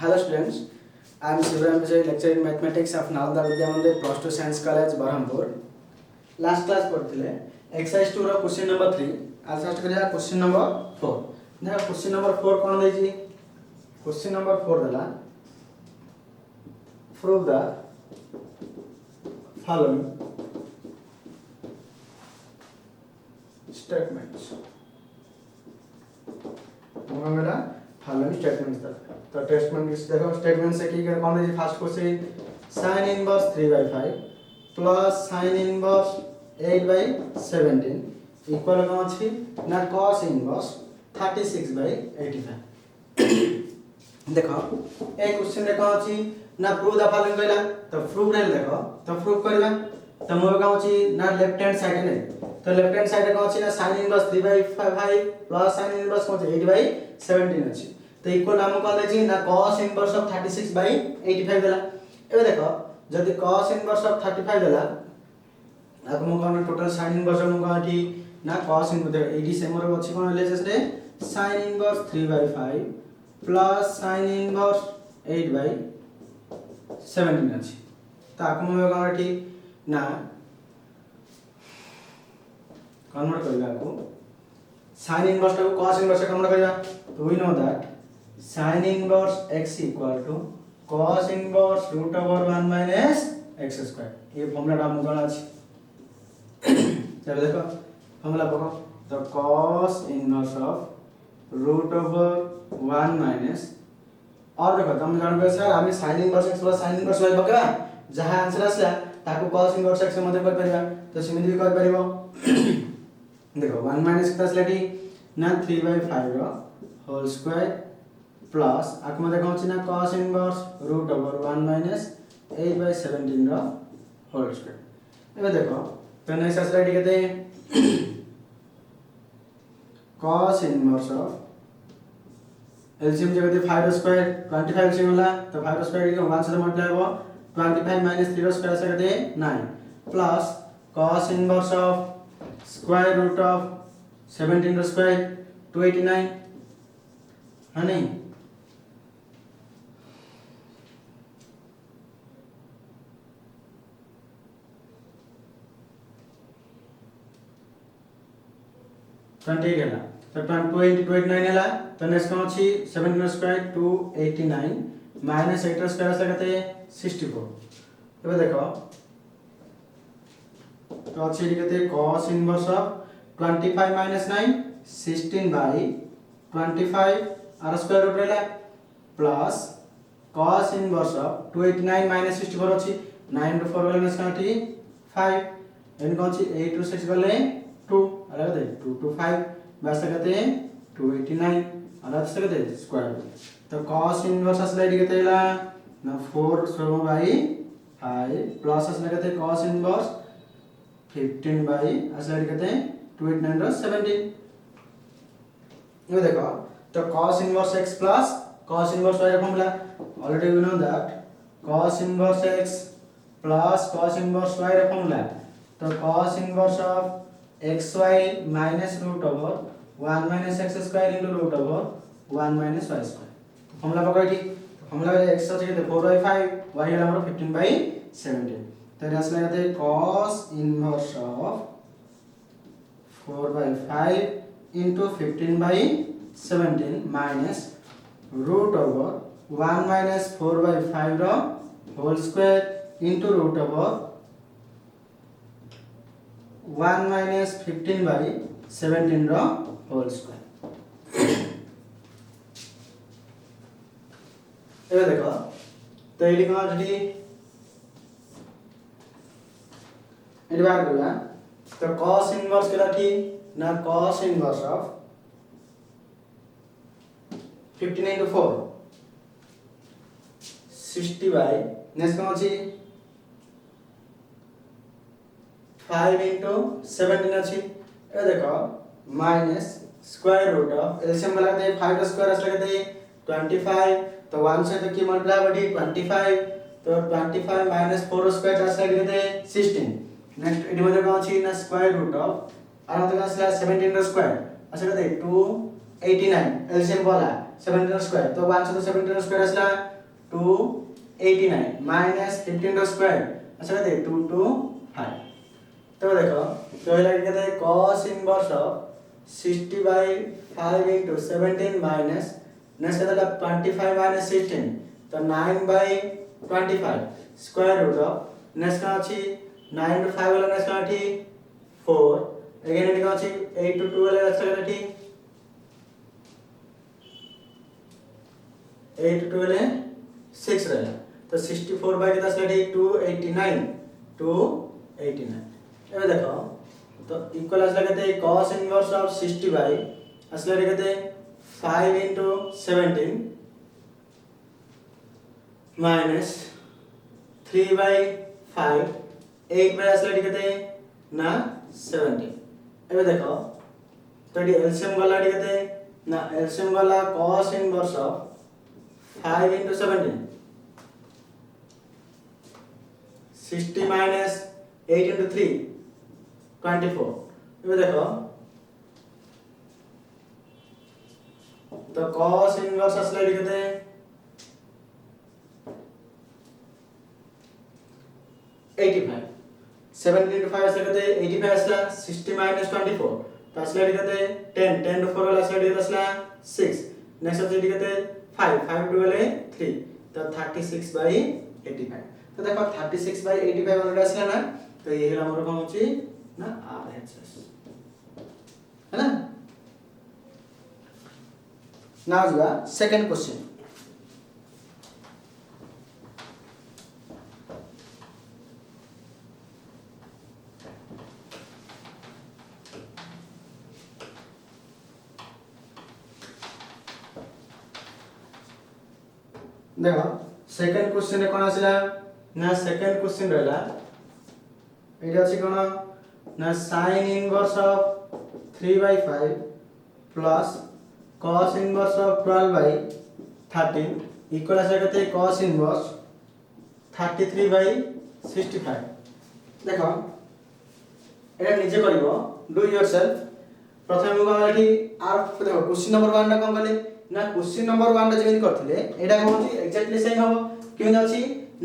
Hello students, I am Shivaram Vijay, lecturer in mathematics of Nalanda Vidya Mandir, Plus 2 Science College, Berhampur. Last class पढ़ते exercise 2 रो question number 3 आज first करिया question number 4 देखा question number 4 कौन देजी question number 4 देला prove the following statements मेरा following statements था तो statement देखो statement से की कौन देजी first question sin inverse 3/5 plus sin inverse 8/17 equal कौन अछि ना cos inverse 36/85 देखो एक क्वेश्चन रे कौन अछि ना प्रूव द फॉलोइंग कहला तो प्रूव रे देखो तो प्रूव करबा तो मोर कौन अछि ना लेफ्ट हैंड साइड ने तो लेफ्ट हैंड साइड कौन अछि ना sin inverse 3/5 plus sin inverse कौन अछि 8/17 अछि तो इक्वल हम कौन देछि ना cos inverse of 36/85 देला एबे देखो जदि cos inverse of 35 देला अब मो कौन टोटल sin inverse मो कौन थी ना cos inverse एडी से मोर अछि कोन रिलेशन रे sin inverse 3/5 plus sin inverse 8/17 अछि ताको मो कौन थी ना कन्वर्ट करबा को sin inverse को cos inverse से कन्वर्ट करबा तो we know that sin inverse x equal to cos inverse root over 1 minus x square ये फॉर्मूला हम कौन अछि चलो देखो फॉर्मूला पढ़ो तो cos inverse of root over 1 minus और देखो तुम जानबे सर हम sin inverse x plus sin inverse y पकड़ा जहां आंसर आसला ताको cos inverse x से मते कर परिबा तो सिमिति भी कर परिबो देखो 1 minus प्लस लेटी ना 3/5 रो होल स्क्वायर प्लस आक मते कौन छी ना cos inverse root over 1 minus 8/17 रो होल स्क्वायर एबे देखो तो नेक्स्ट स्लाइड केते cos inverse of एलसीएम जगह 5 रो स्क्वायर 25 एलसीएम होला तो 5 रो स्क्वायर के 1 से मल्टीप्लाई हो 25 minus 3 रो स्क्वायर से केते 9 plus cos inverse of square root of 17 रो स्क्वायर 289 है नहीं ट्वेंटी है तो 289 है तो नेक्स्ट कौन अछि 17 स्क्वायर 289 माइनस 8 स्क्वायर से कहते 64 एबे देखो तो अछि कहते cos inverse of 25 minus 9 16/25 r square root रहला plus cos inverse of 289 minus 64 अछि 9 रो 4 गले नेक्स्ट काटी 5 एन कौन अछि 8 रो 6 गले 2 अलग दे 2 to 5 बस कहते हैं 289 अलग से कहते हैं स्क्वायर तो cos इनवर्स असला कहते हैं ना 4/5 प्लस असला कहते हैं cos इनवर्स 15/, असला कहते हैं 289/17 ये देखो तो cos inverse x plus cos inverse y formula already we know that cos inverse x plus cos inverse y formula तो cos inverse of xy minus root over 1 minus x square into root over 1 minus y square formula पकड़ ठीक formula x से कहते 4/5 y है हमारा 15/17 तो ये असला कहते cos inverse of 4/5 into 15/17 minus root over 1 minus 4/5 row whole square into root over 1 minus 15/17 row whole square ये देखो तो ये लिखा जदी एडी बार करबा तो cos इनवर्स केला थी ना cos inverse of 15 into 4 60/, next कौन अछि 5 into 17 अछि ए देखो minus square root of LCM वाला दे 5 का स्क्वायर असला कहते 25 तो 1 से तो की मल्टीप्लाई बड़ी 25 तो 25 माइनस 4 स्क्वायर असला कहते 16 नेक्स्ट इडी मध्ये कौन अछि ना स्क्वायर रूट ऑफ आर तो असला 17 का स्क्वायर असला कहते 289 एलसीएम वाला 17 स्क्वायर तो 1 से 17 स्क्वायर आसला 289 माइनस 15 स्क्वायर अच्छा कहते 225 तो देखो तो ହେଲା कहते cos inverse of 60/5 into 17 minus next कहता 25 minus 16 तो 9/25 स्क्वायर रूट ऑफ नेक्स्ट का अछि 9 to 5 वाला नेक्स्ट का अछि 4 अगेन एटी का अछि 8 to 2 वाला नेक्स्ट का अछि 8 to 2 वाला 6 रहला तो 64 बाय कितना स्लैट 289 एबे देखो तो इक्वल असला कहते cos इनवर्स ऑफ 60 बाय असला कहते 5 into 17 minus 3 by 5 8 by असला कहते ना 70 एबे देखो तो ये एलसीएम वाला कहते ना एलसीएम वाला cos inverse of 5 into 17 60 minus 8 into 3 24 ये देखो तो cos इनवर्स असला लिखते हैं 85 70 into 5 असला कहते हैं 85 असला 60 minus 24 तो असला लिखते हैं 10 10 to 4 वाला असला लिखते असला 6 नेक्स्ट असला लिखते हैं 5 5 to 3 तो 36/85 तो देखो 36/85 वाला असला ना तो ये होला हमर कौन होची ना RHS है ना नाउ जुआ सेकंड क्वेश्चन देखो सेकंड क्वेश्चन रे कोन आसिला ना सेकंड क्वेश्चन रहला एटा अछि कोन ना sin inverse of 3/5 plus cos inverse of 12/13 equal आसे कहते cos इनवर्स 33/65 देखो एटा निजे करिवो डू योरसेल्फ प्रथम को एठी आर देखो क्वेश्चन नंबर 1 ना कोन कले ना क्वेश्चन नंबर 1 रे जेमिति करथिले एटा कोन होची एक्जेक्टली सेम हबो केमिति अछि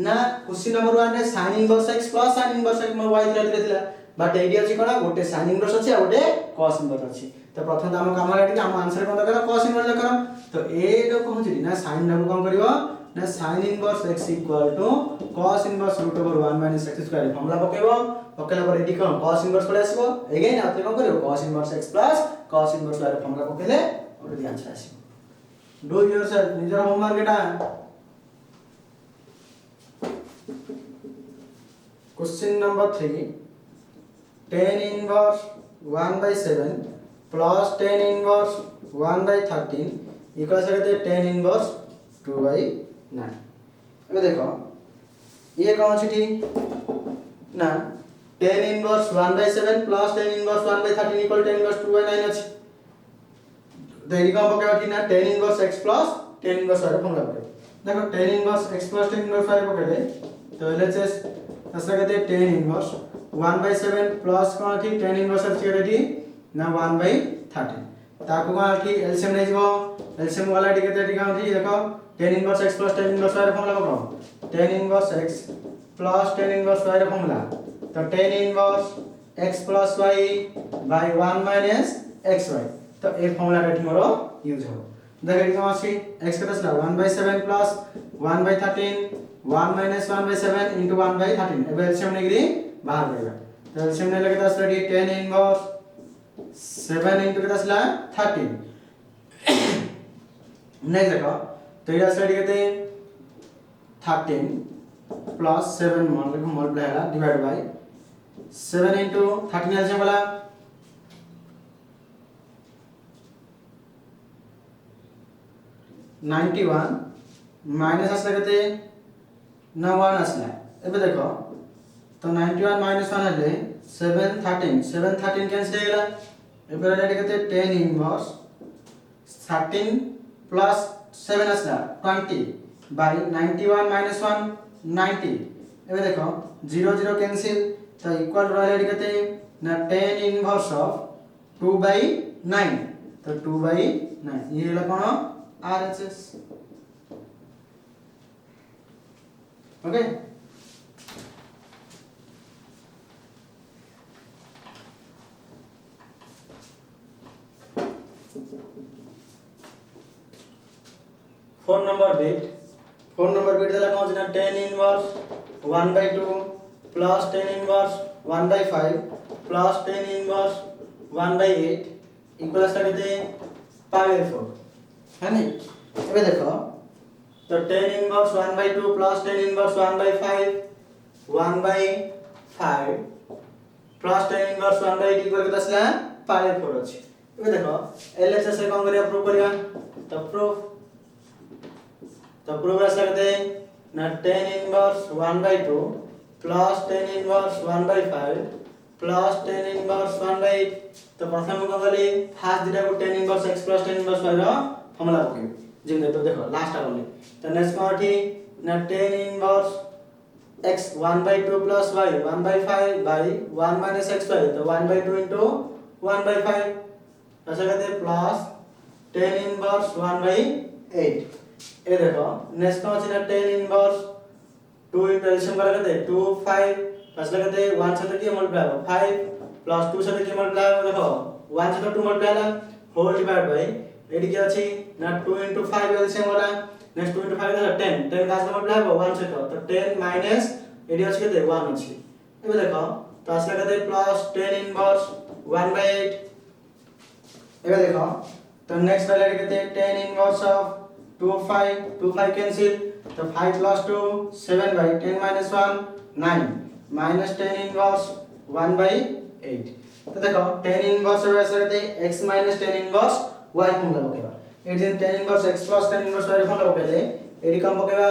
ना क्वेश्चन नंबर 1 रे sin inverse x plus sin inverse x मोर y दिला बट एडी अछि कोन गोटे sin इनवर्स अछि आ गोटे cos इनवर्स अछि तो प्रथम हम काम एटी हम आंसर कोन करा cos इनवर्स करा तो ए जो पहुंची ना sin ना कोन करिवो ना sin inverse x cos inverse √1 - x square formula पकेबो पकेला पर एडी कोन cos इनवर्स पड़े आसीबो अगेन आपने कोन करिवो cos inverse x plus cos inverse वाला फॉर्मूला पकेले ऑलरेडी आंसर आसीबो डू योरसेल्फ निजर होमवर्क एटा question number 3 tan inverse 1/7 plus tan inverse 1/13 equal से कहते tan इनवर्स 2/9 अब देखो ये कौन सी थी ना tan inverse 1/7 plus tan inverse 1/13 equal tan inverse 2/9 अछि तो ये कौन पकेबा थी ना tan inverse x plus tan inverse वाला फॉर्मूला पके देखो tan inverse x plus tan inverse वाला पकेले तो LHS असला कहते tan इनवर्स 1/7 प्लस कोन थी tan इनवर्स अछि रेडी ना 1/13 ताको कोन थी एलसीएम नै जबो एलसीएम वाला डी कहते कोन थी देखो tan inverse x plus tan inverse वाला फॉर्मूला पको tan inverse x plus tan inverse वाला फॉर्मूला तो tan inverse x plus y by 1 minus xy तो ए फॉर्मूला रे मोर यूज हो देखो कोन अछि x कत असला 1/7 प्लस 1/13 1 minus 1/7 into 1/13 अब एलसीएम नेगरी बाहर करेगा तो एलसीएम ने लगता असला डी tan इनवर्स 7 into कितना असला 13 नेक्स्ट देखो तो ये असला डी कहते 13 प्लस 7 मल्टीप्लाई है डिवाइड बाय 7 into 13 एलसीएम वाला 91 माइनस असला कहते ना 1 असला एबे देखो तो 91 minus 1 हले 7 13 कैंसिल हो गेला एबे रेडी कहते 10 इनवर्स 13 प्लस 7 असला 20 बाय 91 minus 1 90 एबे देखो 0 0 कैंसिल तो इक्वल रेडी कहते ना 10 इनवर्स ऑफ 2/9 तो 2/9 ये होला कोन RHS. Okay. Four number bit देला कौन सी tan inverse 1/2 plus tan inverse 1/5 plus tan inverse 1/8 equals करते π/4 है नी। ଏବେ ଦେଖ तो tan inverse 1/2 plus tan inverse 1/5 1/5 plus tan inverse 1/8 equal के दसला π/4 अछि। ଏବେ ଦେଖ LHS रे कोन करिया प्रूव करिया तो प्रूव ऐसा करते ना tan inverse 1/2 plus tan inverse 1/5 plus tan inverse 1/8 तो प्रथम को गली फास्ट दिटा को tan inverse x plus tan inverse y रो फॉर्मूला पके जिन तो देखो लास्ट आ गली तो नेक्स्ट कोठी ना tan inverse x 1/2 plus y 1/5 by 1 minus xy तो 1/2 into 1/5 ऐसा करते प्लस tan इनवर्स 1/8 ये देखो नेक्स्ट कौन सी ना tan इनवर्स 2 into एलसीएम कर करते 2 5 प्लस लगाते 1 से तो क्या मल्टीप्लाई हो 5 प्लस 2 से तो क्या मल्टीप्लाई हो देखो 1 से तो 2 मल्टीप्लाई ला होल डिवाइड बाय एडी क्या अछि ना 2 into 5 एलसीएम वाला नेक्स्ट 2 into 5 देखो 10 का से मल्टीप्लाई हो 1 से तो 10 माइनस एडी अछि केते 1 अछि एबे देखो तो आस लगाते प्लस tan इनवर्स 1/8 एबे देखो तो नेक्स्ट वाला केते tan इनवर्स ऑफ 2 5 कैंसिल तो 5 plus 2 7 by 10 minus 1 9 minus tan inverse 1/8 तो देखो tan इनवर्स वैसे रहते x minus tan inverse y formula पकेबा एडी tan inverse x plus tan inverse y formula पकेले एडी कम पकेबा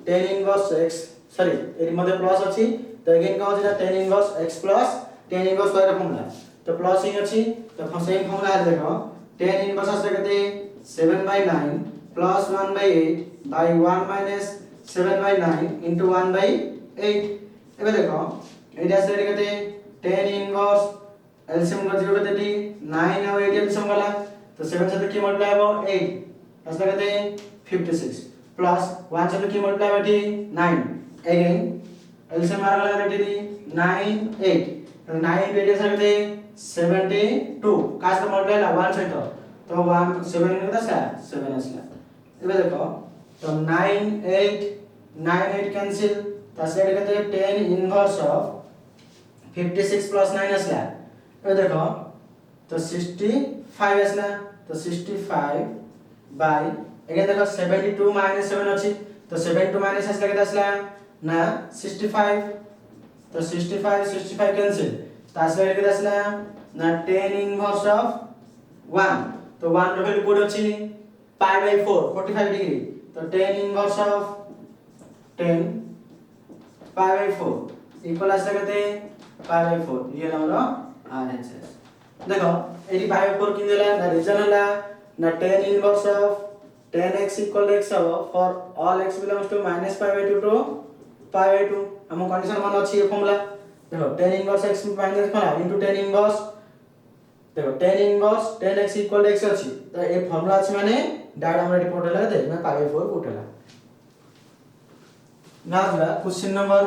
tan इनवर्स x सॉरी एडी मध्ये प्लस अछि तो अगेन कौन छै tan inverse x plus tan inverse y formula तो प्लस ही अछि तो सेम फॉर्मूला है देखो tan इनवर्स से कहते 7/9 plus 1/8 by 1 minus 7/9 into 1/8 एबे देखो एटा से कहते tan इनवर्स एलसीएम का 0 कहते 9 और 8 एलसीएम वाला तो 7 से तो की मल्टीप्लाई हो 8 ऐसा कहते 56 प्लस 1 से तो की मल्टीप्लाई हो 9 अगेन एलसीएम आ गया कहते 9 8 तो 9 8 ऐसा कहते 72 का से मल्टीप्लाई ला 1 से तो 1 7 का 7 असला एबे देखो तो 9 8 कैंसिल तासे कहते 10 इनवर्स ऑफ 56 प्लस 9 असला एबे देखो तो 65 असला तो 65 बाय अगेन देखो 72 माइनस 7 अछि तो 72 माइनस असला केते असला ना 65 तो 65 कैंसिल तासे केते असला ना 10 इनवर्स ऑफ 1 तो 1 रो वैल्यू कोड अछि π/4 45 डिग्री तो tan इनवर्स ऑफ 10 π/4 इक्वल आसे कहते π/4 ये हमरो RHS देखो एडी π/4 किन देला ना रीजन हला ना tan inverse of 10x = x for all x belongs to -π/2 to π/2 हम कंडीशन मान अछि ये फार्मूला देखो tan इनवर्स x माइनस कोना इनटू tan इनवर्स देखो tan इनवर्स 10x = x अछि तो ए फार्मूला अछि माने डायग्राम रे रिपोर्ट हला दे मैं π/4 पुट हला ना हला क्वेश्चन नंबर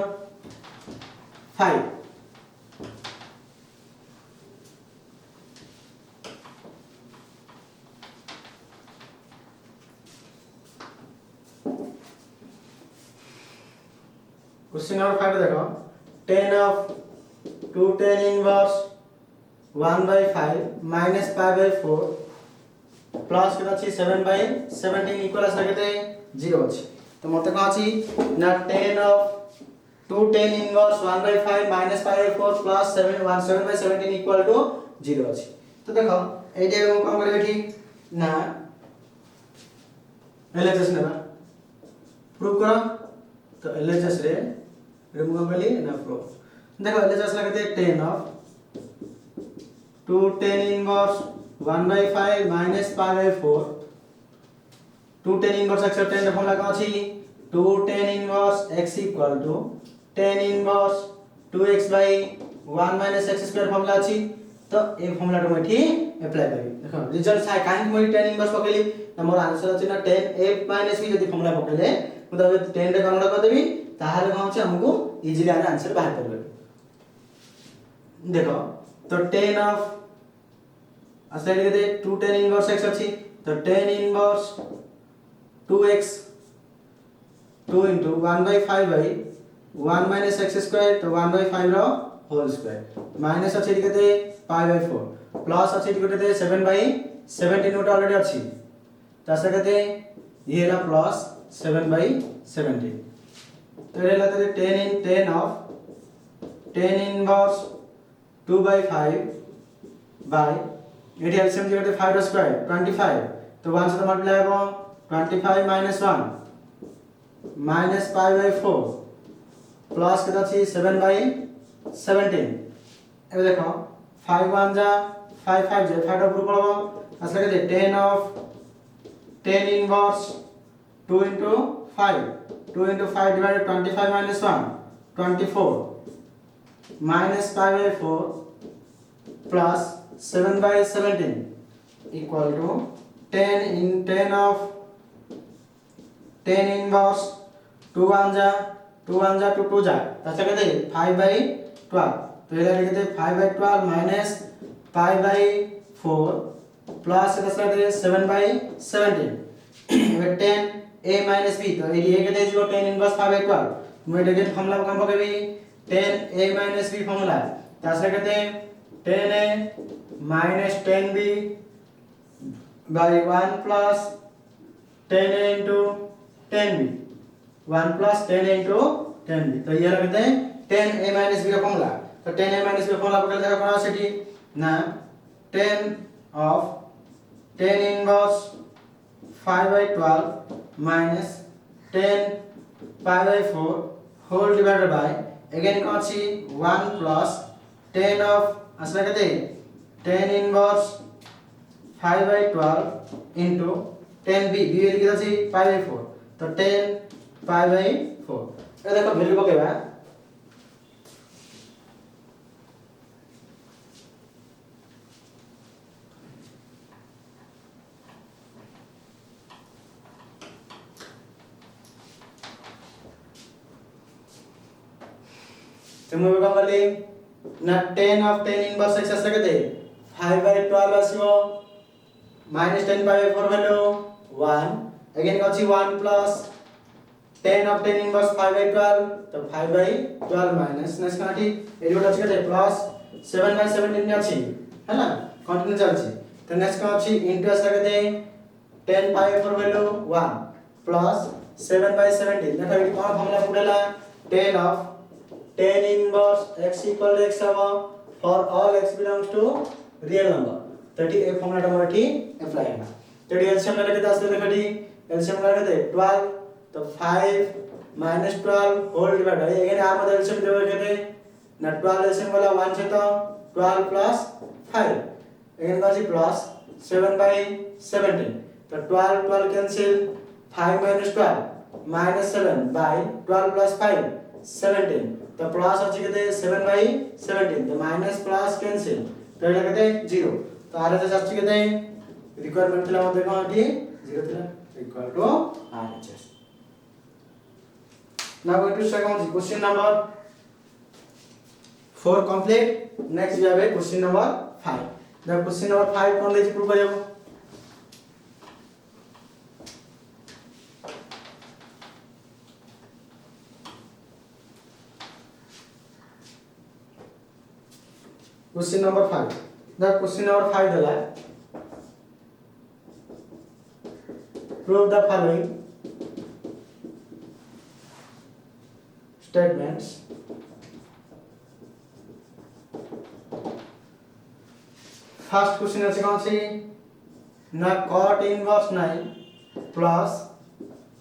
5 क्वेश्चन नंबर 5 देखो tan of 2 tan inverse 1/5 minus π/4 plus केटा अछि 7/17 इक्वल आसा केते 0 अछि तो मते का अछि ना tan of 2 tan inverse 1/5 minus π/4 plus 7/17 equal to 0 अछि तो देखो एटे हम कोन करबे ठीक ना LHS नेबा प्रूव करो तो LHS रे रिमूव करली ना प्रूव देखो LHS लगते tan of 2 tan inverse 1/5 minus π/4 2 tan inverse x tan रे फॉर्मूला का अछि 2 tan inverse x equal to tan inverse 2x by 1 minus x square formula अछि तो ए फॉर्मूला को एठी अप्लाई करी देखो रिजल्ट साइ काहे कि tan इनवर्स पकेली त मोर आंसर अछि ना tan a b जदी फॉर्मूला पकेले मु त 10 रे कन्वर्ट कर देबी ताहाले कोन अछि हमको इजीली आंसर बाहर करबे देखो तो tan ऑफ असे लिखे 2 tan इनवर्स x अछि तो tan inverse 2x 2 into 1/5 by 1 minus x square तो 1/5 रो होल स्क्वायर माइनस अछि लिखते pi/4 प्लस अछि लिखते 7/17 ओटा ऑलरेडी अछि तासे कहते ये हला प्लस 7/17 तो ये हला 10 of tan inverse 2/5 by एठी एलसीएम लिखते 5 रो स्क्वायर 25 तो 1 से मल्टीप्लाई हो 25 minus 1 minus pi/4 प्लस केता छी 7/17 ए देखो 5 1 जा 5 5 जे 5 ऊपर पड़बो असले के 10 of tan inverse 2 into 5 2 into 5 divided 25 minus 1 24 minus pi/4 plus 7/17 equal to 10 of tan inverse 2 1 जा 2 1 जा 2 2 जा तासे कहते 5/12 तो ये लिखते 5/12 minus pi/4 प्लस कहते 7/17 ये 10 a minus b तो ये कहते जो tan inverse 5/12 मैं देखिए फॉर्मूला काम पकेबी 10 a minus b फॉर्मूला तासे कहते 10 a minus 10 b by 1 plus 10 a into 10 b 1 plus 10 a into 10 b तो ये लगते हैं 10 a minus b का फॉर्मूला तो 10 a minus b का फॉर्मूला पकड़ जाएगा कौन सा ना 10 of tan inverse 5/12 minus 10 pi/4 whole divided by again कौन सी 1 plus 10 of असला कहते 10 inverse 5/12 into 10 b b लिखा सी pi/4 तो 10 pi/4 ए देखो वैल्यू पकेबा तुम बेका वाली ना 10 of tan inverse x असला कहते 5/12 आसीबो minus 10 pi/4 value 1 again कौन सी 1 plus 10 of tan inverse 5/12 तो 5/12 minus नेक्स्ट काटी ए जोटा अछि कते प्लस 7/17 अछि है ना कंटिन्यू चलछि तो नेक्स्ट का अछि इनटू असला कहते 10 pi/4 value 1 plus 7/17 देखा ये कौन formula पुरेला 10 of tan inverse x equal to x for all x belongs to real number तो ए फॉर्मूला टा मोर अप्लाई है तो एलसीएम लगा के 10 देखो एलसीएम लगा के 12 तो 5 minus 12 होल डिवाइड है अगेन आर में एलसीएम देबे के ना 12 एलसीएम वाला 1 से तो 12 plus 5 अगेन का प्लस 7/17 तो 12 cancel 5 minus 12 minus 7 by 12 plus 5 17 तो प्लस अछि केते 7/17 तो माइनस प्लस कैंसिल तो एटा केते 0 तो आर एच अछि केते रिक्वायरमेंट थिला मते कोन एठी 0 थिला equal to RHS now going to second question number 4 complete next we have a question number 5 the question number 5 कोन लेछि प्रूव करियो question number 5 the question number 5 dala prove the following statements first question আছে কোন C না cot inverse 9 plus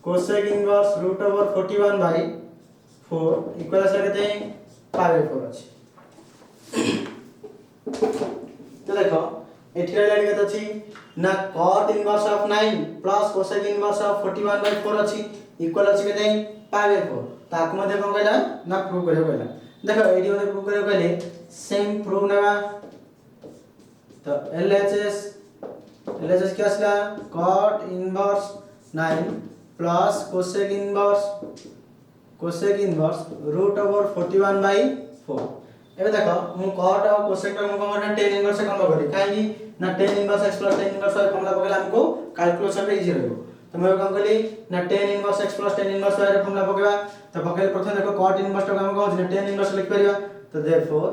cosec inverse root over 41 by 4 equal আছে কেতে pi/4 আছে तो देखो एथिरा लाइन केते अछि ना cot inverse of 9 plus cosec inverse of 41 by 4 अछि इक्वल अछि केते pi/4 ताक मध्ये कोन कहला ना प्रूव करियो कहला देखो एडी मध्ये प्रूव करियो कहले सेम प्रूव नेबा तो LHS क्या আসলা cot inverse 9 plus cosec inverse root over 41/4 ଏବେ ଦେଖ ମୁଁ cot ଆଉ cosec ଟା ମୁଁ କଣ tan inverse କନ୍ଭର୍ଟ କଲି କାହିଁକି ନା tan inverse x plus tan inverse y formula पकेला हमको कैलकुलेशन रे इजी रहबो तो मैं कौन कली ना tan inverse x plus tan inverse y रे फॉर्मूला पकेबा तो पकेल प्रथम देखो cot inverse टा हम कहू ना tan inverse लिख परिबा तो therefore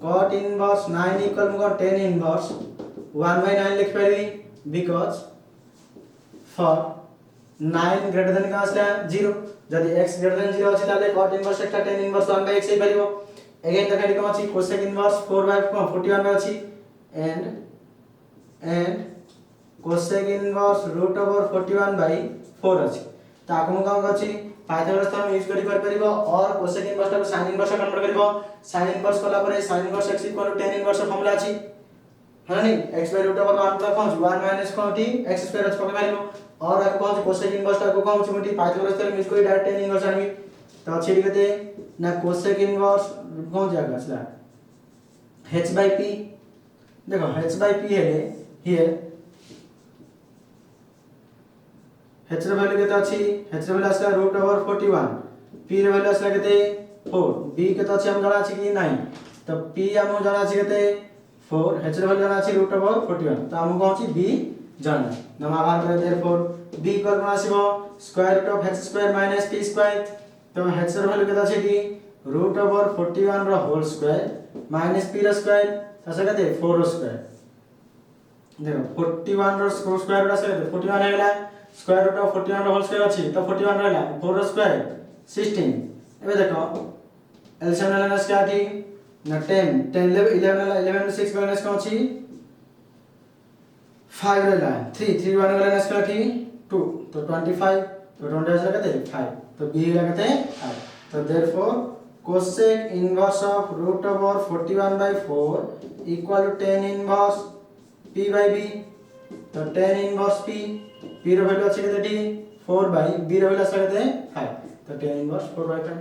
cot inverse 9 equal मुको tan inverse 1/9 लिख परिबी because for 9 greater than का असला 0 जदि x greater than 0 अछि ताले cot inverse एकटा tan inverse 1/x हे परिबो अगेन देखा कोन अछि cosec inverse 4/41 में अछि and cosec inverse root over 41/4 अछि ताकू हम का अछि पाइथागोरस थ्योरम यूज करि परिबो और cosec inverse टा sin inverse कन्वर्ट करिबो sin inverse कला परे sin inverse x tan inverse formula अछि है नहीं x by root over 1 plus 1 minus कोटी x square अछि पके मारिबो और आपको कौन cosec inverse टा को कौन सी मोटी पाइथागोरस थ्योरम यूज करि डायरेक्ट tan inverse आनबी तो अछि लिखते ना cosec inverse कौन जाएगा असला h by p देखो h by p है हियर h रे वैल्यू केते अछि h रे वैल्यू असला root over 41 p रे वैल्यू असला केते 4 b केते अछि हम जाना अछि कि नहीं तो p हम जाना अछि केते 4 h रे वैल्यू जाना अछि root over 41 तो हम कौन अछि b जाना नम आभार करे therefore b इक्वल कोन आसीबो square root of h square minus p square तो h रे वैल्यू केते अछि root over 41 रो होल स्क्वायर माइनस p रो स्क्वायर तसे केते 4 रो स्क्वायर देखो 41 रो स्क्वायर रो से 41 हे गेला स्क्वायर रूट ऑफ 41 रो होल स्क्वायर अछि तो 41 रहला 4 रो स्क्वायर 16 एबे देखो एलसीएम लेना क्या थी ना 10 11 में 6 माइनस कौन छी 5 रहला 3 1 लेना क्या थी 2 तो 25 तो 20 से कहते 5 तो b लगते 5 तो therefore cosec inverse of root over 41/4 equal to tan inverse p by b तो tan inverse p p रो वैल्यू अछि केते 4 by b रो वैल्यू अछि केते 5 तो tan inverse 4/5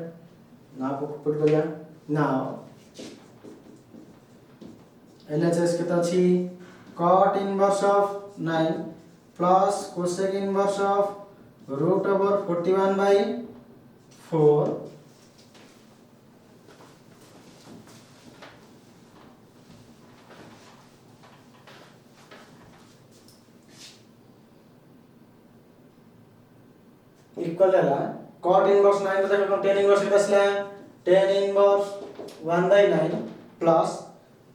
now put करिया now LHS केते अछि cot inverse of 9 plus cosec inverse of root over 41/4 equal है cot inverse 9 तो देखो tan inverse कितना असला tan inverse 1/9 प्लस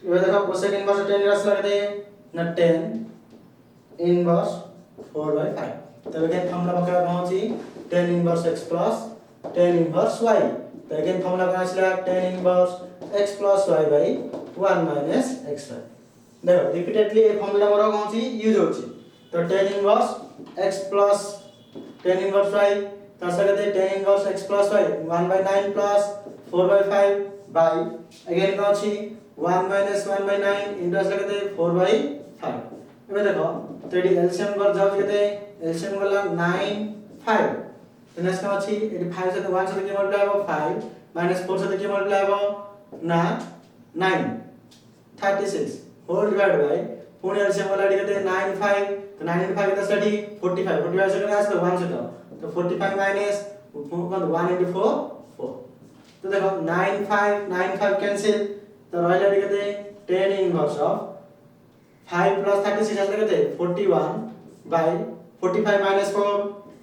ये देखो cosec inverse tan inverse लगते ना tan inverse 4/5 तो अगेन फॉर्मूला बका पहुंची tan inverse x plus tan inverse y तो अगेन फॉर्मूला कौन असला tan inverse x plus y by 1 minus xy देखो रिपीटेडली ये फॉर्मूला मोर पहुंची यूज होची तो tan inverse x plus tan inverse y तो ऐसा कहते हैं tan inverse x plus y 1/9 plus 4/5 by again कौन सी 1 minus 1/9 into ऐसा कहते हैं 4/5 अब देखो तो ये एलसीएम पर जाओ कहते हैं एलसीएम वाला 9 5 तो नेक्स्ट कौन सी 5 से तो 1 से क्या मल्टीप्लाई हो 5 minus 4 से तो क्या मल्टीप्लाई हो ना 9 36 होल डिवाइड बाय पुणे एलसीएम वाला कहते हैं 9 5 तो 9 into 5 कितना स्टडी 45 से कितना आएगा 1 से तो 45 minus 1 into 4 4 तो देखो 9 5 कैंसिल तो रहला कहते हैं tan inverse of 5 plus 36 ऐसे कहते हैं 41 by 45 minus 4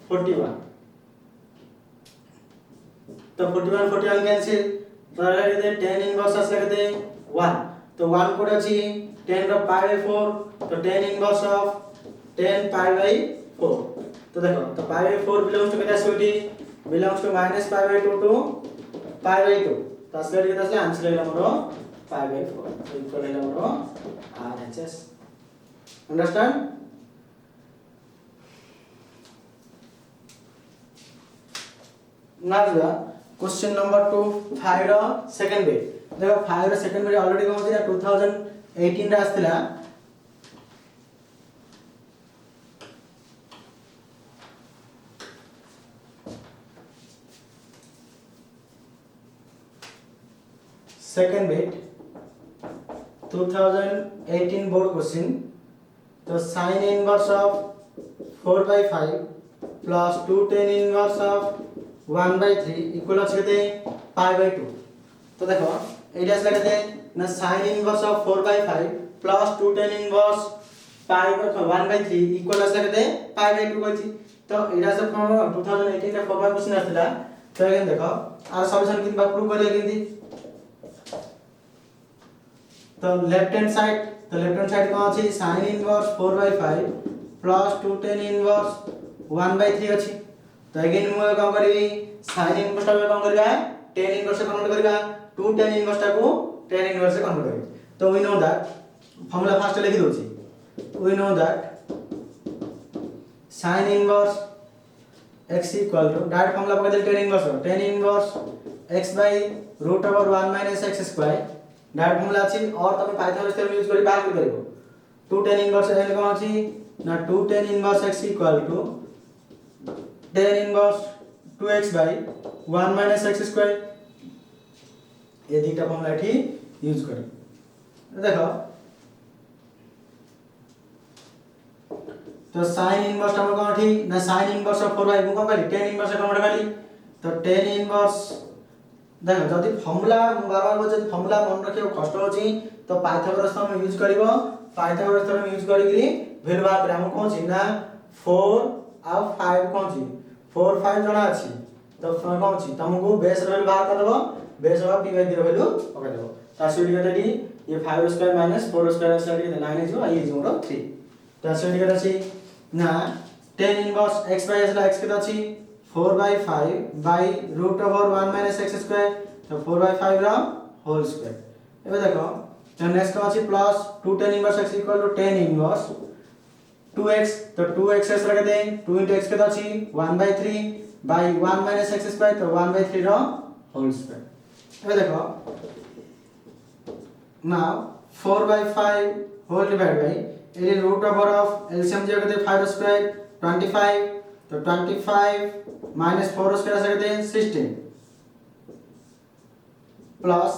41 तो 41 कैंसिल तो रहला कहते हैं tan inverse ऐसे कहते हैं 1 तो 1 कोड अछि 10 रो pi by 4 तो tan inverse of 10 pi by 4 तो देखो तो pi by 4 belongs to कितना Sweety belongs to minus pi by 2 to pi by 2 तो असले कितना असले आंसर लेला मोरो pi by 4 तो इक्वल लेला मोरो RHS understand now question number 2 5 रो सेकंड बे देखो 5 रो सेकंड बे ऑलरेडी कौन होती है 2018 रे आस्थिला second bit 2018 बोर्ड क्वेश्चन। तो sine inverse of 4/5 plus 2 tan inverse of 1/3 equal अछि केते π/2। तो देखो एटा से केते ना sine inverse of 4/5 plus 2 tan inverse 1/3 equal अछि केते π/2 कहछि। तो एटा से 2018 रे 4/5 क्वेश्चन आथिला। तो अगेन देखो आर सॉल्यूशन किन प्रूव करिए किंती। तो लेफ्ट हैंड साइड कोन अछि sin inverse 4/5 plus 2 tan inverse 1/3 अछि। तो अगेन मु कोन करबी sin इनवर्स टा कोन करबा tan इनवर्स से कन्वर्ट करबा 2 tan इनवर्स टा को tan इनवर्स से कन्वर्ट करबी। तो we know that formula first लिखि दोछि। We know that sin inverse x equal to direct formula पका दे tan inverse x by root over 1 minus x square direct formula अछि। और तमे पाइथागोरस थ्योरम यूज करि बाहर करिवो 2 tan इनवर्स एल कोन अछि ना 2 tan inverse x equal to tan inverse 2x by 1 minus x square। ये दुटा फार्मूला एठी यूज करी। देखो तो sin इनवर्स हम कोन एठी ना sin इनवर्स ऑफ 4/5 मु कोन करी tan इनवर्स कन्वर्ट करी। तो tan इनवर्स देखो जदि फार्मूला बार बार जदि फार्मूला मन रखियो कष्ट होची तो पाइथागोरस हम यूज करबो। पाइथागोरस थ्योरम यूज करी वैल्यू बात रे हम कोन छी ना 4 आ 5 कोन छी 4 5 जणा अछि। तो कोन छी तुमको बेस वैल्यू बाहर कर देबो। Base of p/3 row value पका देबो। तासिडी कते डी ये 5 स्क्वायर माइनस 4 स्क्वायर से 9 जो आई जो 3। तासिडी कते अछि ना tan inverse x by x कते अछि 4/5 by root over 1 minus x square। तो 4/5 रा होल स्क्वायर। एबे देखो तो नेक्स्ट का अछि plus 2 tan inverse x equal to tan inverse 2x। तो 2x से लगे दे 2 into x कते अछि 1/3 by 1 minus x square। तो 1/3 रा होल स्क्वायर। एबे देखो now 4/5 whole divide by a root over of LCM जे कते 5 स्क्वायर 25। तो 25 minus 4 स्क्वायर से कहते हैं 16 प्लस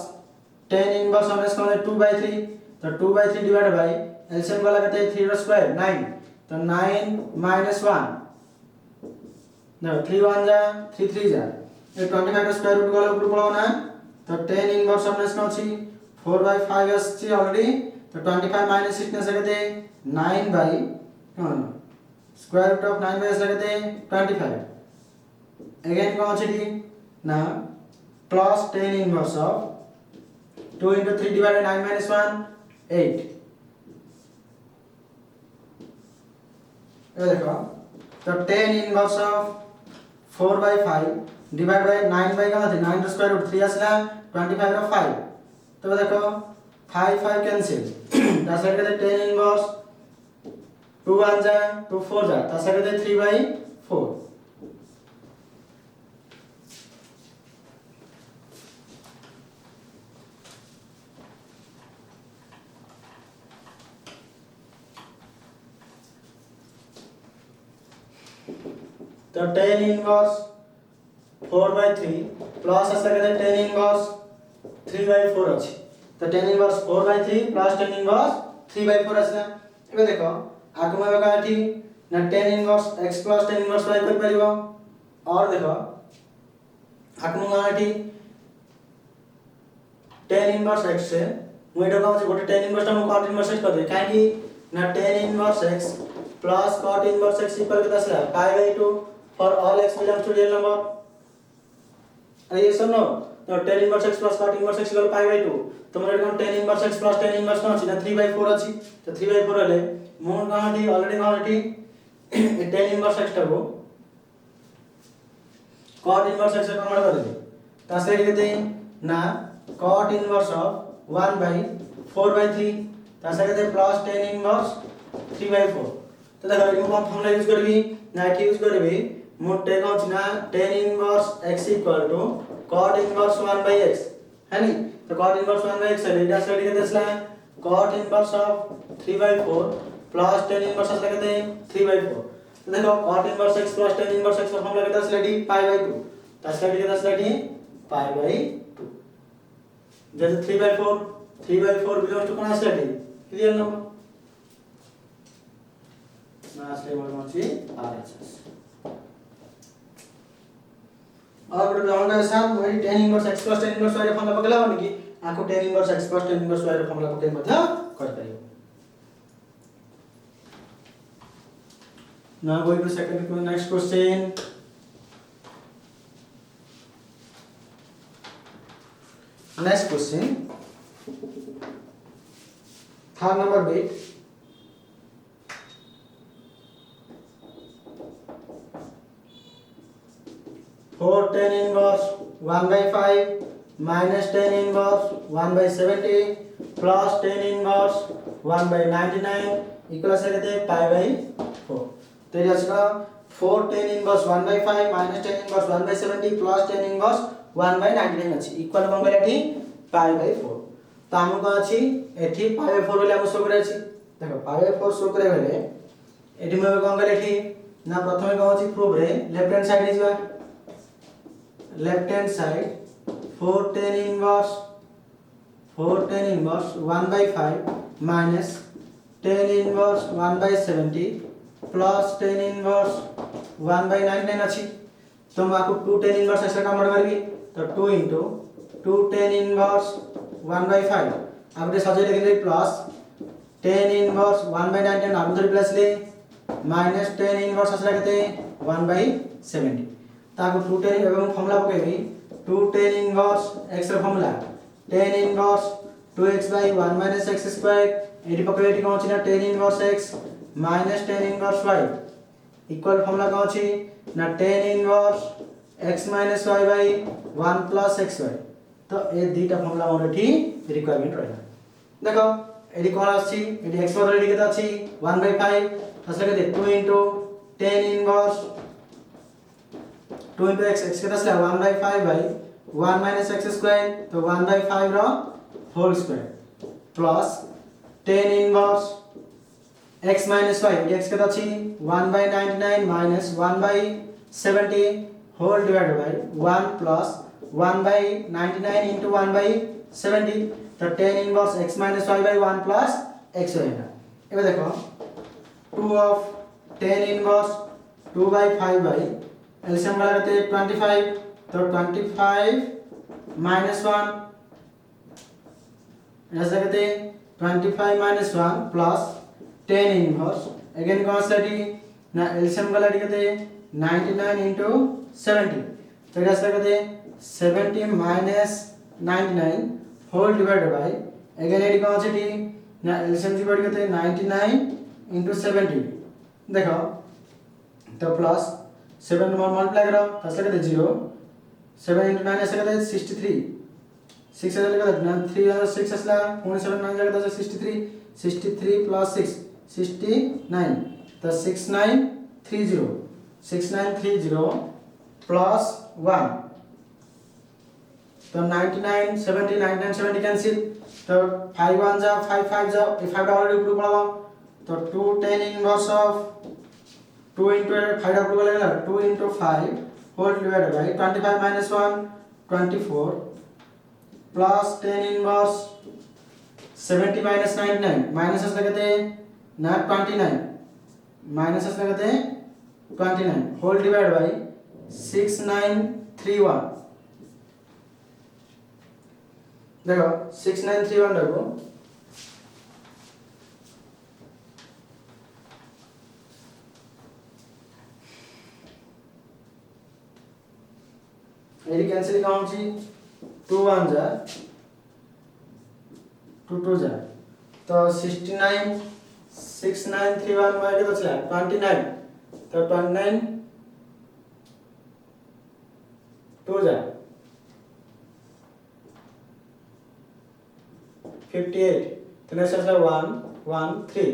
tan इनवर्स हमने इसका 2/3। तो 2/3 डिवाइड बाय एलसीएम वाला कहते हैं 3 स्क्वायर 9। तो 9 minus 1 ना 3 1 जा 3 3 जा ये 25 स्क्वायर रूट वाला ऊपर पड़ाओ ना। तो tan इनवर्स हमने इसका अछि 4/5 अछि ऑलरेडी। तो 25 minus 16 से कहते हैं 9 by स्क्वायर रूट ऑफ 9 से कहते हैं 25। अगेन कौन सी डी ना plus tan inverse of 2 into 3 divided 9 minus 1 8। ये देखो तो tan inverse of 4/5 divide by 9 by का 9 का स्क्वायर रूट 3 आसला 25 रो 5। तो देखो 5 5 cancel that's like tan inverse 2 1 जा 2 4 जा दैट्स लाइक 3/4। तो tan इनवर्स 4/3 प्लस आसा के tan इनवर्स 3/4 अछि। तो tan inverse 4/3 plus tan inverse 3/4 आसला। एबे देखो आगु में का एठी ना tan inverse x plus tan inverse y कर परिबो। और देखो आगु में एठी tan इनवर्स x से मु एटा कहू गोटे tan इनवर्स ता मु cot इनवर्स x कर दे काहे कि ना tan inverse x plus cot inverse x equal के आसला π/2 for all x belongs to real number। अरे ये सुनो तो tan inverse x plus cot inverse x equal π/2। तो मोर एटा tan inverse x plus tan inverse कोन अछि ना 3/4 अछि। तो 3/4 हेले मोर कहां ऑलरेडी कहां एठी tan इनवर्स x टा को cot इनवर्स x से कन्वर्ट कर दे। तासे एठी कहते ना cot इनवर्स ऑफ 1/4/3 तासे कहते प्लस tan इनवर्स 3/4। तो देखो एठी कौन फॉर्मूला यूज करबी ना एठी यूज करबी मोटे कौन छी ना tan inverse x equal to cot inverse 1/x है नी। तो cot इनवर्स 1/x है डेटा स्टडी के दसला cot inverse of 3/4 plus tan inverse असला कहते हैं 3/4। तो देखो cot inverse x plus tan inverse x का फॉर्मूला कहता है स्लडी π/2। तो स्लडी के दसला डी π/2 जैसे 3/4 3/4 belongs to কোন আসলে এটি ক্লিয়ার নাম্বার না আসলে বলবো হচ্ছে RHS और गोटे लंगा साथ वही tan inverse x tan inverse y रे फॉर्मूला पकेला होनी कि आको tan inverse x tan inverse y रे फॉर्मूला पके मध्य कर परियो now going to second to next question next question third number bit 4 tan inverse 1/5 minus tan inverse 1/70 plus tan inverse 1/99 equals कहते हैं pi/4 तो ये इसका 4 tan inverse 1/5 minus tan inverse 1/70 plus tan inverse 1/99 अछि equal कोन करे एठी pi/4 तो हमको अछि एठी pi/4 बोले हम शो करे अछि देखो pi/4 शो करे बेले एठी हम कोन करे एठी ना प्रथमे कोन अछि प्रूफ रे लेफ्ट हैंड साइड हिजबा left hand side 4 tan inverse 1/5 minus tan inverse 1/70 plus tan inverse 1/99 अछि तो हम आपको 2 tan inverse ऐसे कन्वर्ट करबी तो 2 into 2 tan inverse 1/5 अब ये सजे लिखेंगे प्लस tan inverse 1/99 आप उधर प्लस ले minus tan inverse ऐसे कहते हैं 1/70 ताको 2 tan एवं फॉर्मूला पकेबी 2 tan इनवर्स x ର formula tan inverse 2x / 1 - x square एटी पकेबी एटी कोन अछि ना tan inverse x - tan inverse y equal formula कोन अछि ना tan inverse x - y / 1 + xy तो ए दुईटा फॉर्मूला मोर एठी रिक्वायरमेंट रहला देखो एटी कोन अछि एटी x बदले एटी केता अछि 1/5 असले के 2 * tan इनवर्स 2 into x के दस 1/5 by 1 minus x square तो 1/5 रो whole square plus tan inverse x minus y x के दछि 1/99 minus 1/70 whole divided by 1 plus 1/99 into 1/70 तो tan inverse x minus y by 1 plus x y है एबे देखो 2 of tan inverse 2/5 by LCM वाला कहते हैं 25 तो 25 minus 1 ऐसा कहते हैं 25 minus 1 plus tan inverse again कौन सा डी ना एलसीएम वाला कहते हैं 99 into 70 तो ऐसा कहते हैं 70 minus 99 whole divided by again A D कौन सा डी ना एलसीएम जी वर्ड कहते हैं 99 into 70 देखो तो प्लस 7 मल्टीप्लाई करो ऐसे कहते 0 7 into 9 ऐसे कहते 63 6 ऐसे कहते ना 3 6 असला 7 9 जगह तो 63 63 plus 6 69 तो 6930 6930 plus 1 तो 99 70 99 70 कैंसिल तो 5 1 जा 5 5 जा 5 ऑलरेडी ऊपर पड़ा तो 2 tan inverse of 2 into 5 up लगेगा 2 into 5 whole divided by 25 minus 1 24 plus tan inverse 70 minus 99 minus ऐसे कहते हैं ना 29 minus ऐसे कहते हैं 29 whole divided by 6931 देखो 6931 देखो एडी कैंसिल काउंट छी 2 1 जा 2 2 जा तो 69 6931 में के तो चला 29 तो 29 2 जा 58 तो नेक्स्ट आंसर 1 1 3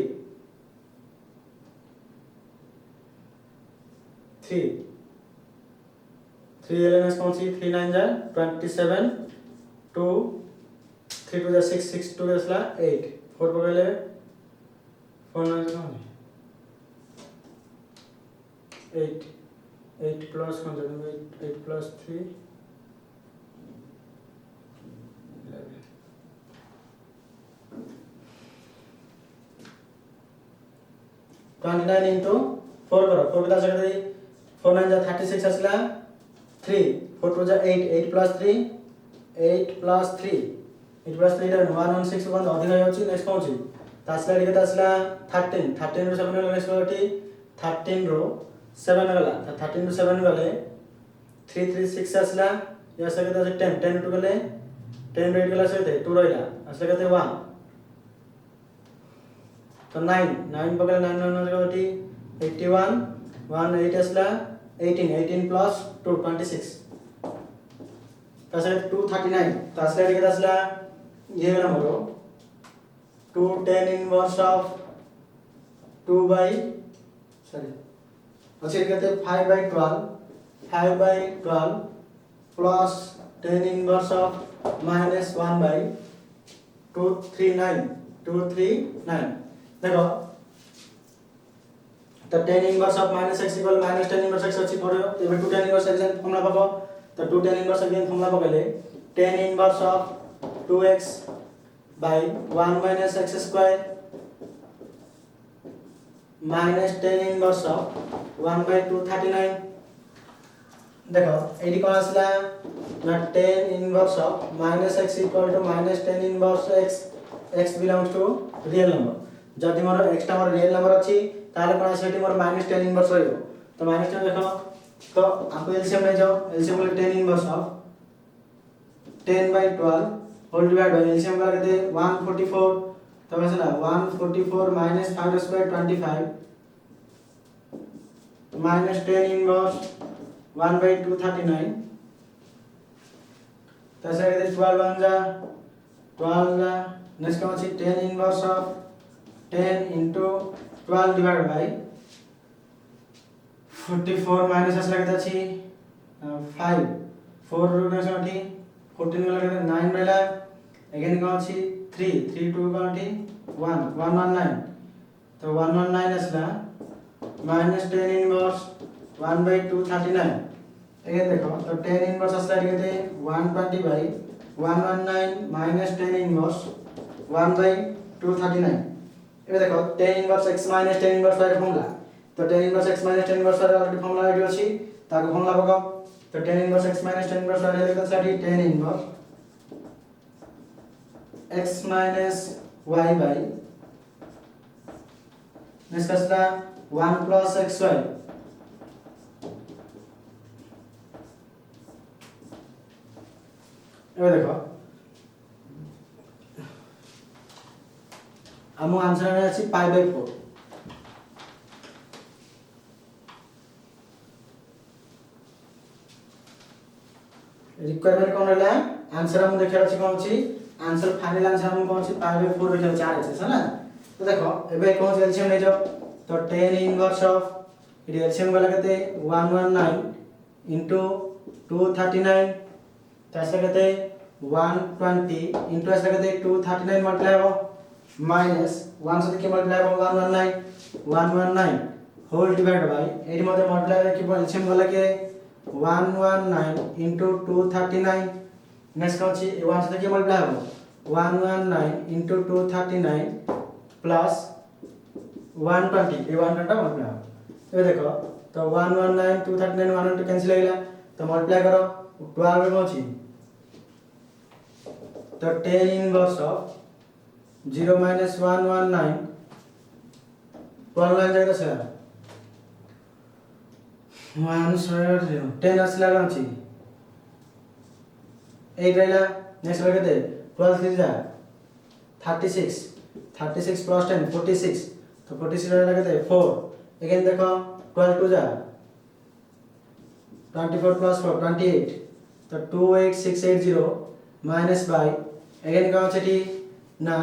3 3 एलएनएस कौन सी 3 9 जा 27 2 3 2 जा 6 6 2 जा 8 4 पकड़ले 4 9 जा 8 8 प्लस कौन जा 8 प्लस 3 11 29 into 4 करो 4 के 10 करी 4 9 जा 36 আসলা 3 4 2 जा 8 8 plus 3 8 plus 3 8 plus 3 টা 116 বন্ধ অধিক হয়ে যাচ্ছে নেক্সট কোন তাসলা লিখে তাসলা 13 13 रो 7 গেলে নেক্সট কোটি 13 रो 7 গেলা 13 रो 7 গেলে 3 3 6 আসলা या सके तो 10 10 टू गले 10 8 गला से 2 रहिला असले कते 1 तो 9 9 बगल 9 9 गटी 81 1 8 असला 18 18 plus 2 26 तसे 239 तसले लिखे तसला ये वाला मोरो 2 10 inverse of 2 by सॉरी अच्छे कहते 5 by 12 5 by 12 plus 10 inverse of minus 1 by 239 239 देखो तो 10 inverse of minus x equal minus 10 inverse x अच्छी पड़े हो तो 2 10 inverse x फॉर्मूला पाबो तो 2 10 inverse x फॉर्मूला पकड़ले 10 inverse of 2x by 1 minus x square minus 10 inverse of 1 by 239 देखो एडी कौन आसला ना 10 inverse of minus x equal to minus 10 inverse x x belongs to real number जदि मोर x टा मोर रियल नंबर अछि ताले कोन सेठी मोर माइनस 10 इनवर्स रहइबो तो माइनस 10 देखो तो आपको एलसीएम ले जाओ एलसीएम बोले 10 inverse of 10 by 12 whole divide by LCM का कहते 144 तो कैसे ना 144 minus 5 square 25 minus 10 inverse 1 by 239 तैसे कहते 12 बन जा 12 जा नेक्स्ट कौन सी 10 inverse of 10 into 12 divided by 44 minus ऐसा लगता छी 5 4 रुपए से उठी 14 वाला कहते 9 वाला अगेन कौन सी 3 3 2 कौन सी 1 119 तो 119 ऐसा minus 10 inverse 1 by 239 अगेन देखो तो 10 इनवर्स असला कहते 120 by 119 minus 10 इनवर्स 1 by 239 ये देखो 10 इनवर्स x minus 10 इनवर्स वाला फॉर्मूला तो 10 इनवर्स x minus 10 इनवर्स वाला ऑलरेडी फॉर्मूला रेडी अछि ताको फॉर्मूला पकाओ तो 10 इनवर्स x minus 10 इनवर्स वाला लेखा साडी 10 inverse x minus y by next असला 1 plus xy ये देखो हम आंसर में अछि पाई बाय 4 रिक्वायरमेंट कोन रहला आंसर हम देखिया अछि कोन अछि आंसर फाइनल आंसर हम कोन अछि पाई बाय 4 देखिया 4 अछि है ना तो देखो एबे कोन अछि एलसीएम ले जाओ तो 10 इनवर्स ऑफ इट एलसीएम वाला कहते 119 into 239 तैसे कहते 120 into ऐसे कहते 239 मल्टीप्लाई हो माइनस 1 से देखिए मल्टीप्लाई हो 119 होल डिवाइड बाय 8 मध्ये मल्टीप्लाई की एलसीएम वाला के 119 into 239 नेक्स्ट कौन सी 1 से देखिए मल्टीप्लाई हो 119 into 239 प्लस 120 ये 120 का मल्टीप्लाई हो ये देखो तो 119 239 120 कैंसिल हो गया तो मल्टीप्लाई करो 12 में कौन सी तो 10 इनवर्स ऑफ 0 minus 119 12 लाइन जाएगा सर 1 square 0 10 असला कौन सी 8 रहेगा नेक्स्ट लगे थे 12 3 जा 36 36 plus 10 46 तो 46 लगे थे 4 अगेन देखो 12 2 जा 24 plus 4 28 तो 28680 minus by अगेन कौन सी ना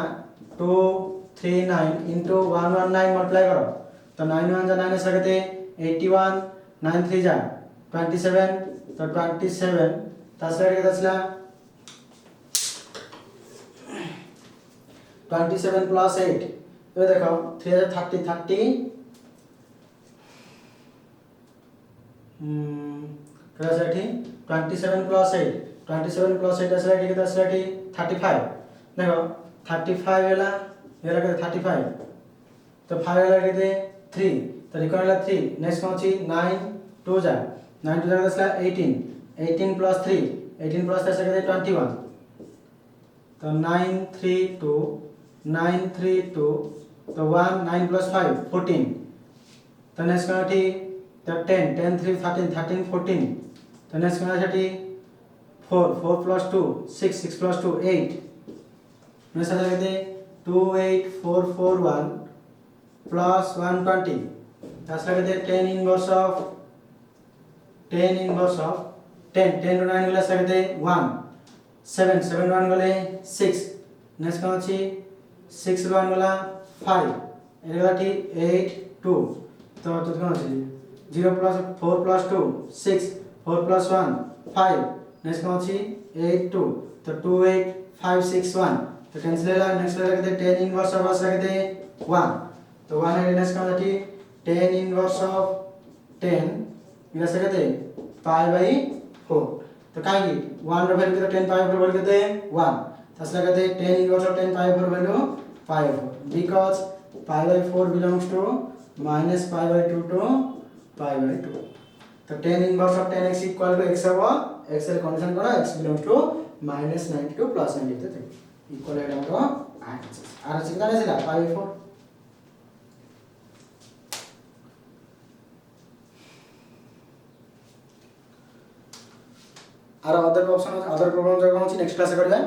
239 into 119 मल्टीप्लाई करो तो 9 1 जा 9 सकते 81 9 3 जा 27 तो 27 तासला के दसला 27 plus 8 ये देखो 3 30 30 कैसे 27 plus 8 27 plus 8 असला के दसला 35 देखो 35 वाला ये लगे 35 तो 5 वाला कहते 3 तो इक्वल है 3 नेक्स्ट कौन सी 9 2 जा 9 2 जा दसला 18 18 प्लस 3 18 प्लस 3 से 21 तो 9 3 2 9 3 2 तो 1 9 प्लस 5 14 तो नेक्स्ट कौन थी तो 10 10 3 13 13 14 तो नेक्स्ट कौन थी 4 4 प्लस 2 6 6 प्लस 2 8 नेक्स्ट आ जाएगा 2 8 4 4 1 plus 120 that's like the 10 inverse of 10 10 10 to 9 गले सकते 1 7 7 1 गले 6 नेक्स्ट कौन सी 6 1 गला 5 ये गला थी 8 2 तो कौन सी 0 प्लस 4 प्लस 2 6 4 प्लस 1 5 नेक्स्ट कौन सी 8 2 तो 2 8 5 6 1 तो कैंसिल लेला नेक्स्ट ले सकते 10 इनवर्स ऑफ सकते 1 तो 1 है नेक्स्ट कौन सी 10 इनवर्स ऑफ 10 इला सकते पाई बाई 4 तो काय की 1 रो वैल्यू तो 10 पाई 4 वैल्यू कितने 1 तस लगते 10 inverse of 10 pi 4 value pi 4 because pi by 4 belongs to minus pi by 2 to pi by 2 तो 10 inverse of 10x equal to x अब x रे कंडीशन करा x बिलोंग्स टू -92 प्लस 90 थे equal है हमरो आर कितना आसिला पाई 4 आर अदर ऑप्शन अदर प्रॉब्लम जगह होची नेक्स्ट क्लास करबे